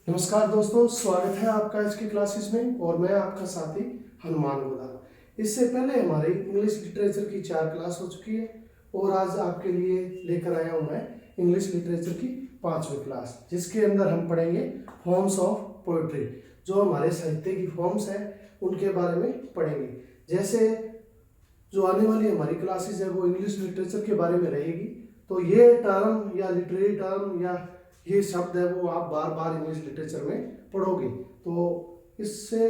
नमस्कार दोस्तों, स्वागत है आपका आज की क्लासेस में और मैं आपका साथी हनुमान गोदाना। इससे पहले हमारी इंग्लिश लिटरेचर की 4 क्लास हो चुकी है और आज आपके लिए लेकर आया हूं मैं इंग्लिश लिटरेचर की 5वीं क्लास, जिसके अंदर हम पढ़ेंगे फॉर्म्स ऑफ पोएट्री। जो हमारे साहित्य की फॉर्म्स हैं उनके बारे में पढ़ेंगे। जैसे जो आने वाली हमारी क्लासेस है वो इंग्लिश लिटरेचर के बारे में रहेगी, तो ये टर्म या लिटरेरी टर्म या ये शब्द है वो आप बार बार इंग्लिश लिटरेचर में पढ़ोगे। तो इससे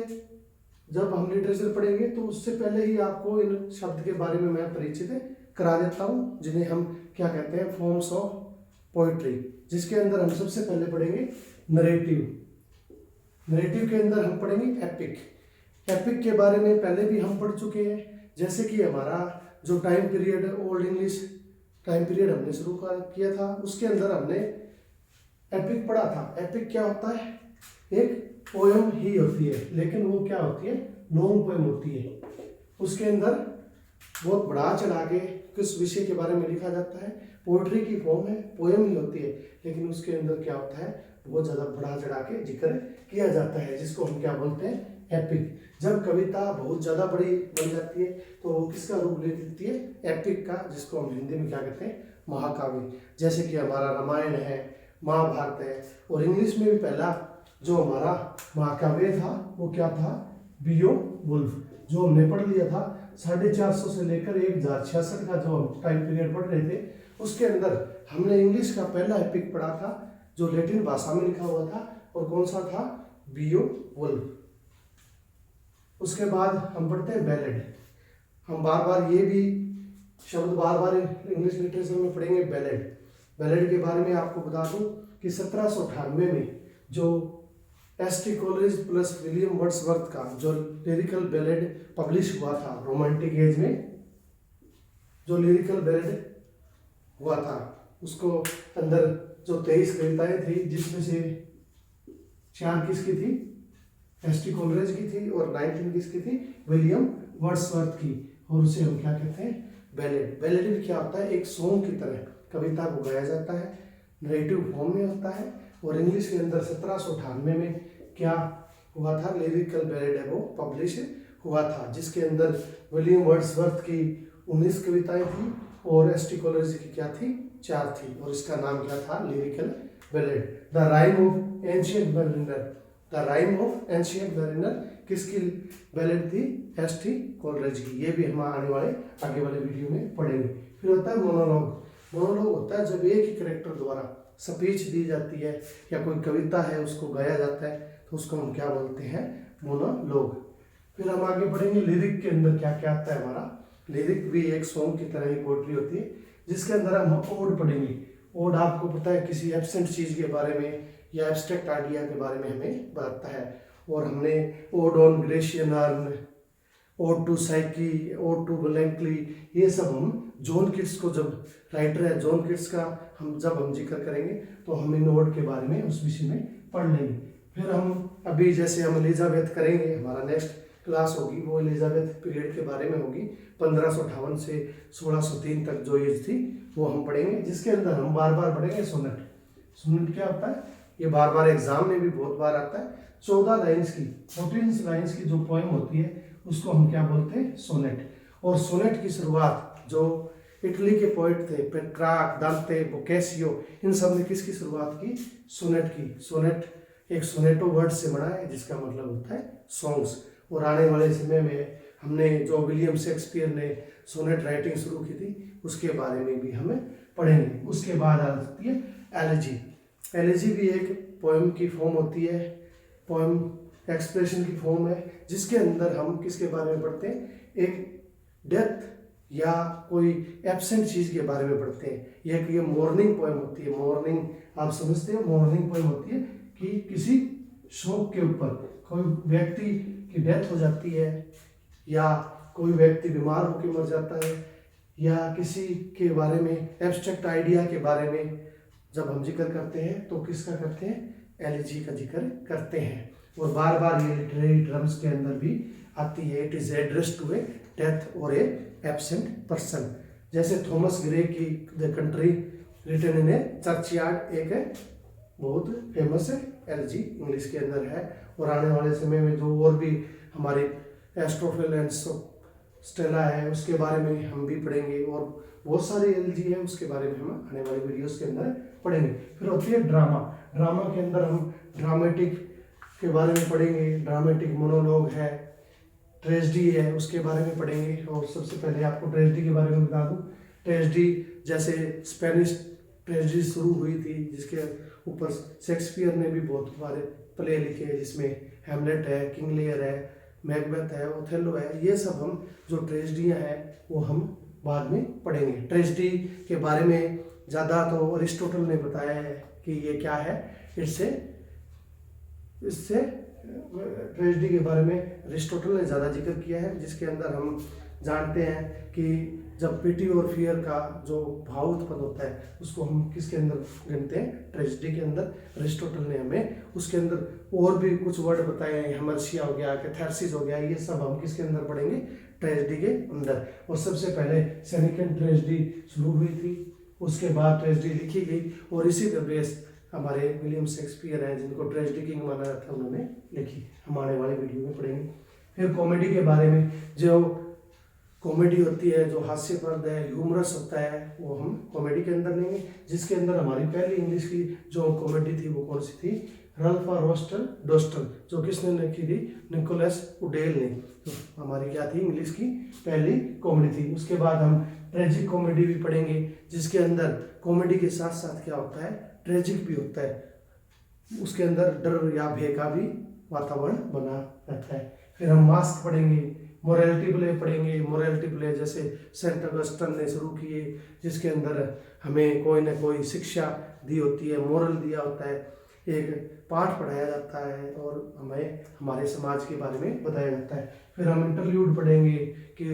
जब हम लिटरेचर पढ़ेंगे तो उससे पहले ही आपको इन शब्द के बारे में मैं परिचित करा देता हूँ, जिन्हें हम क्या कहते हैं, फॉर्म्स ऑफ पोएट्री। जिसके अंदर हम सबसे पहले पढ़ेंगे नरेटिव। नरेटिव के अंदर हम पढ़ेंगे एपिक। एपिक के बारे में पहले भी हम पढ़ चुके हैं। जैसे कि हमारा जो time period old English time period हमने शुरू किया था, उसके अंदर हमने एपिक पढ़ा था। एपिक क्या होता है? एक पोएम ही होती है, लेकिन वो क्या होती है, लॉन्ग पोएम होती है। उसके अंदर बहुत बढ़ा चढ़ा के किस विषय के बारे में लिखा जाता है। पोएट्री की फॉर्म है, पोएम ही होती है, लेकिन उसके अंदर क्या होता है, बहुत ज़्यादा बढ़ा चढ़ा के जिक्र किया जाता है, जिसको हम क्या बोलते हैं, एपिक। जब कविता बहुत ज़्यादा बड़ी बन जाती है तो वो किसका रूप ले लेती है, एपिक का, जिसको हम हिंदी में क्या कहते हैं, महाकाव्य। जैसे कि हमारा रामायण है, महाभारत है। और इंग्लिश में भी पहला जो हमारा महाकाव्य था वो क्या था, बीओवुल्फ, जो हमने पढ़ लिया था 450 से लेकर 1066 का जो हम टाइम पीरियड पढ़ रहे थे। उसके अंदर हमने इंग्लिश का पहला एपिक पढ़ा था जो लैटिन भाषा में लिखा हुआ था, और कौन सा था, बीओवुल्फ। उसके बाद हम पढ़ते हैं बैलेड। हम बार बार ये भी शब्द बार बार इंग्लिश लिटरेचर में पढ़ेंगे, बैलेड। बैलेड के बारे में आपको बता दूं कि 1798 में जो ST. Coleridge plus William Wordsworth का जो लिरिकल बैलेड पब्लिश हुआ था, रोमांटिक एज में जो लिरिकल बैलेड हुआ था, उसको अंदर जो 23 कविताएं थी, जिसमें से 4 किसकी थी, एस.टी. कोलरिज की थी, और 19 किसकी थी, विलियम वर्ड्सवर्थ की। और उसे हम क्या कहते हैं, बैलेड। बैलेड भी क्या होता है, एक सॉन्ग की तरह कविता को गाया जाता है, नरेटिव फॉर्म में होता है। और इंग्लिश के अंदर 1798 में क्या हुआ था, लिरिकल बैलेड है वो पब्लिश हुआ था, जिसके अंदर विलियम वर्ड्सवर्थ की 19 कविताएं थी और एस.टी. कोलरिज की क्या थी, 4 थी, और इसका नाम क्या था, lyrical ballad. The rhyme of ancient mariner. The rhyme of ancient mariner किसकी बैलेड थी, एस.टी. कोलरिज की। ये भी हम आने वाले आगे वाले वीडियो में पढ़ेंगे। फिर होता है मोनोलॉग। मोनोलॉग होता है जब एक ही करेक्टर द्वारा स्पीच दी जाती है या कोई कविता है उसको गाया जाता है, तो उसको हम क्या बोलते हैं, मोनोलॉग। फिर हम आगे बढ़ेंगे, लिरिक के अंदर क्या क्या आता है हमारा। लिरिक भी एक सॉन्ग की तरह ही पोएट्री होती है, जिसके अंदर हम ओड पढ़ेंगे। ओड आपको पता है किसी एब्सेंट चीज के बारे में या एब्स्ट्रैक्ट आइडिया के बारे में हमें बताता है। और हमने ode on Grecian urn, ode to Psyche, ode to ब्लैंकली, ये सब हम जॉन किट्स को, जब राइटर है जॉन किट्स का हम जब हम जिक्र करेंगे तो हम इन ओड के बारे में उस विषय में पढ़ लेंगे। फिर हम अभी जैसे हम एलिजाबेथ करेंगे, हमारा नेक्स्ट क्लास होगी वो एलिजाबेथ पीरियड के बारे में होगी। 1558 से 1603 तक जो एज थी वो हम पढ़ेंगे, जिसके अंदर हम बार बार पढ़ेंगे सोनेट। सोनेट क्या होता है, ये बार बार एग्जाम में भी बहुत बार आता है। 14 लाइन्स की, 14 लाइन्स की जो पोएम होती है उसको हम क्या बोलते हैं, सोनेट। और सोनेट की शुरुआत जो इटली के पोइट थे, पेट्रार्क, दांते, बोकेसियो, इन सब ने किसकी शुरुआत की, सोनेट की। सोनेट एक सोनेटो वर्ड से बना है, जिसका मतलब होता है सॉन्ग्स। और आने वाले समय में हमने जो विलियम शेक्सपियर ने सोनेट राइटिंग शुरू की थी उसके बारे में भी हमें पढ़ेंगे। उसके बाद आ जाती है एलिजी। एलिजी भी एक पोएम की फॉर्म होती है, पोएम एक्सप्रेशन की फॉर्म है, जिसके अंदर हम किसके बारे में पढ़ते हैं, एक डेथ या कोई एब्सेंट चीज के बारे में पढ़ते हैं। ये मॉर्निंग पोएम होती है। मॉर्निंग आप समझते हो, मॉर्निंग पोएम होती है कि किसी शोक के ऊपर, कोई व्यक्ति की डेथ हो जाती है या कोई व्यक्ति बीमार होकर मर जाता है या किसी के बारे में एब्स्ट्रैक्ट आइडिया के बारे में जब हम जिक्र करते हैं तो किसका करते हैं, एलिजी का जिक्र करते हैं। और बार बार ये लिटरेरी टर्म्स के अंदर भी आती है, it is address to a death और ए एब्सेंट पर्सन। जैसे थॉमस ग्रे की the country written in a churchyard एक बहुत फेमस एलजी इंग्लिश के अंदर है। और आने वाले समय में जो और भी हमारे एस्ट्रोफिल एंड स्टेला है उसके बारे में हम भी पढ़ेंगे, और बहुत सारे एलजी है उसके बारे में हम आने वाली वीडियोस के अंदर पढ़ेंगे। फिर होती है ड्रामा। ड्रामा के अंदर हम ड्रामेटिक के बारे में पढ़ेंगे, ड्रामेटिक मोनोलॉग है, ट्रेजेडी है, उसके बारे में पढ़ेंगे। और सबसे पहले आपको ट्रेजेडी के बारे में बता दूं, ट्रेजेडी जैसे स्पेनिश ट्रेजेडी शुरू हुई थी, जिसके ऊपर शेक्सपियर ने भी बहुत सारे प्ले लिखे हैं, जिसमें हैमलेट है, किंग लियर है, मैकबेथ है, ओथेलो है। ये सब हम जो ट्रेजेडियाँ हैं वो हम बाद में पढ़ेंगे। ट्रेजेडी के बारे में ज़्यादा तो अरिस्टोटल ने बताया है कि ये क्या है। इससे ट्रेजेडी के बारे में अरिस्टोटल ने ज़्यादा जिक्र किया है, जिसके अंदर हम जानते हैं कि जब पिटी और फियर का जो भाव उत्पन्न होता है उसको हम किसके अंदर गिनते हैं, ट्रेजेडी के अंदर। अरिस्टोटल ने हमें उसके अंदर और भी कुछ वर्ड बताए हैं, हेमर्शिया हो गया, कैथारसिस हो गया, ये सब हम किसके अंदर पढ़ेंगे, ट्रेजेडी के अंदर। और सबसे पहले सेनेकन ट्रेजेडी शुरू हुई थी, उसके बाद ट्रेजेडी लिखी गई, और इसी पे बेस हमारे विलियम शेक्सपियर हैं, जिनको ट्रेजेडी किंग माना जाता है, उन्होंने लिखी। हम आने वाले वीडियो में पढ़ेंगे। फिर कॉमेडी के बारे में, जो कॉमेडी होती है, जो हास्यप्रद है, ह्यूमरस होता है, वो हम कॉमेडी के अंदर लेंगे। जिसके अंदर हमारी पहली इंग्लिश की जो कॉमेडी थी वो कौन सी थी, रल्फ रोस्टर डोस्टर, जो किसने लिखी थी, निकोलस उडेल ने। तो हमारी क्या थी, इंग्लिश की पहली कॉमेडी थी। उसके बाद हम ट्रेजिक कॉमेडी भी पढ़ेंगे, जिसके अंदर कॉमेडी के साथ साथ क्या होता है, ट्रेजिक भी होता है, उसके अंदर डर या भय का भी वातावरण बना रहता है। फिर हम मास्क पढ़ेंगे, मोरालिटी प्ले पढ़ेंगे। मोरालिटी प्ले जैसे सेंट ऑगस्टिन ने शुरू किए, जिसके अंदर हमें कोई ना कोई शिक्षा दी होती है, मोरल दिया होता है, एक पाठ पढ़ाया जाता है और हमें हमारे समाज के बारे में बताया जाता है। फिर हम इंटरल्यूड पढ़ेंगे कि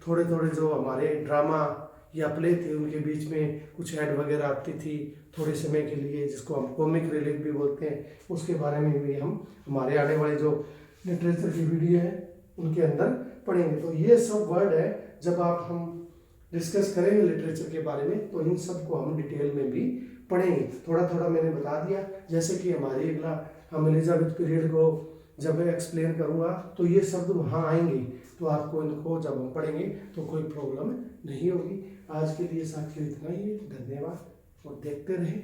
थोड़े थोड़े जो हमारे ड्रामा या प्ले थे उनके बीच में कुछ ऐड वगैरह आती थी थोड़े समय के लिए, जिसको हम कॉमिक रिलीफ भी बोलते हैं, उसके बारे में भी हम हमारे आने वाले जो लिटरेचर की वीडियो है उनके अंदर पढ़ेंगे। तो ये सब वर्ड है, जब आप हम डिस्कस करेंगे लिटरेचर के बारे में तो इन सब को हम डिटेल में भी पढ़ेंगे। थोड़ा थोड़ा मैंने बता दिया, जैसे कि हमारी अगला हम एलिजाबेथ पीरियड को जब मैं एक्सप्लेन करूँगा तो ये शब्द वहाँ आएंगे, तो आपको इनको जब हम पढ़ेंगे तो कोई प्रॉब्लम नहीं होगी। आज के लिए साथियों इतना ही है, धन्यवाद और देखते रहें।